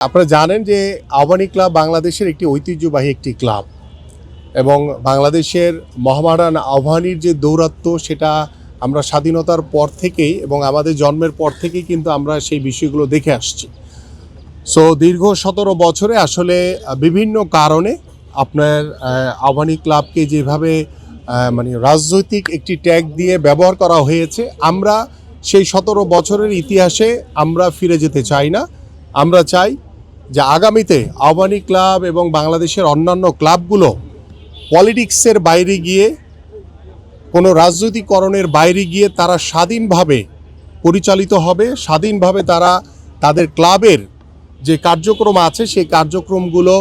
আপনারা জানেন যে আবাহনী ক্লাব বাংলাদেশের একটি ঐতিহ্যবাহী একটি ক্লাব এবং বাংলাদেশের মহামারান আবাহনীর যে দৌরাত্ম্য সেটা আমরা স্বাধীনতার পর থেকেই এবং আমাদের জন্মের পর থেকেই কিন্তু আমরা সেই বিষয়গুলো দেখে আসছি। সো দীর্ঘ 17 বছরে আসলে বিভিন্ন কারণে আপনার আবাহনী ক্লাবকে যেভাবে মানে রাজনৈতিক একটি ট্যাগ দিয়ে ব্যবহার করা হয়েছে, আমরা সেই 17 বছরের ইতিহাসে আমরা ফিরে যেতে চাই না। আমরা চাই যে আগামীতে আবাহনী ক্লাব এবং বাংলাদেশের অন্যান্য ক্লাবগুলো পলিটিক্সের বাইরে গিয়ে, কোনো রাজনৈতিকরণের বাইরে গিয়ে তারা স্বাধীনভাবে পরিচালিত হবে, স্বাধীনভাবে তারা তাদের ক্লাবের যে কার্যক্রম আছে সেই কার্যক্রমগুলো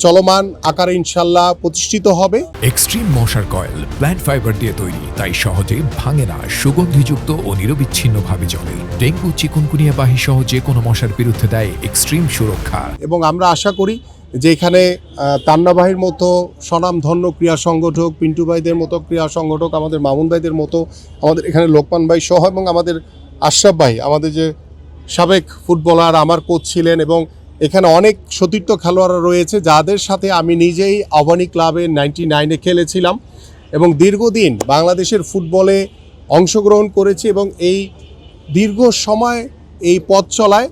চলমান আকারে ইনশাল্লাহ প্রতিষ্ঠিত হবে। এক্সট্রিম মশার কয়েল প্ল্যান্ট ফাইবার দিয়ে তৈরি, তাই সহজে ভাঙে না, সুগন্ধিযুক্ত ও নিরবিচ্ছিন্নভাবে জ্বলে। ডেঙ্গু, চিকুনগুনিয়া বাহি সহ যে কোনো মশার বিরুদ্ধে দেয় এক্সট্রিম সুরক্ষা। এবং আমরা আশা করি যে এখানে তান্না ভাইয়ের মতো স্বনামধন্য ক্রীড়া সংগঠক, পিন্টু ভাইদের মতো ক্রীড়া সংগঠক, আমাদের মামুন ভাইদের মতো, আমাদের এখানে লোকমান ভাই সহ এবং আমাদের আশরাফ ভাই, আমাদের যে সাবেক ফুটবলার, আমার কোচ ছিলেন, এবং এখানে অনেক সতীর্থ খেলোয়াড়রা রয়েছে যাদের সাথে আমি নিজেই আবাহনী ক্লাবে 99-এ খেলেছিলাম এবং দীর্ঘদিন বাংলাদেশের ফুটবলে অংশগ্রহণ করেছি এবং এই দীর্ঘ সময় এই পথ চলায়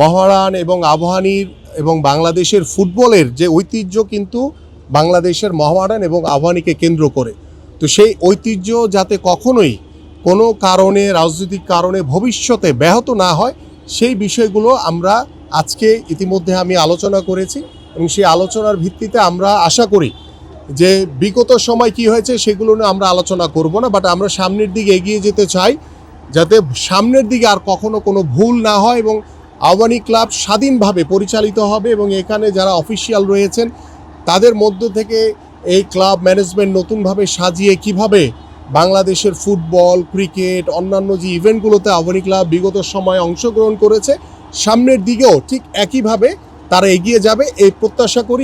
মহারান এবং আবাহনীর এবং বাংলাদেশের ফুটবলের যে ঐতিহ্য কিন্তু বাংলাদেশের মহারান এবং আবাহনীকে কেন্দ্র করে। তো সেই ঐতিহ্য যাতে কখনোই কোনো কারণে, রাজনৈতিক কারণে ভবিষ্যতে ব্যাহত না হয়, সেই বিষয়গুলো আমরা আজকে ইতিমধ্যে আমি আলোচনা করেছি এবং সেই আলোচনার ভিত্তিতে আমরা আশা করি যে বিগত সময় কি হয়েছে সেগুলো নিয়ে আমরা আলোচনা করব না, বাট আমরা সামনের দিকে এগিয়ে যেতে চাই যাতে সামনের দিকে আর কখনো কোনো ভুল না হয় এবং আবাহনী ক্লাব স্বাধীনভাবে পরিচালিত হবে এবং এখানে যারা অফিসিয়াল রয়েছেন তাদের মধ্য থেকে এই ক্লাব ম্যানেজমেন্ট নতুনভাবে সাজিয়ে কিভাবে বাংলাদেশের ফুটবল, ক্রিকেট, অন্যান্য যে ইভেন্টগুলোতে আবাহনী ক্লাব বিগত সময়ে অংশগ্রহণ করেছে, সামনের দিকেও ঠিক একইভাবে তারা এগিয়ে যাবে এই প্রত্যাশা করি।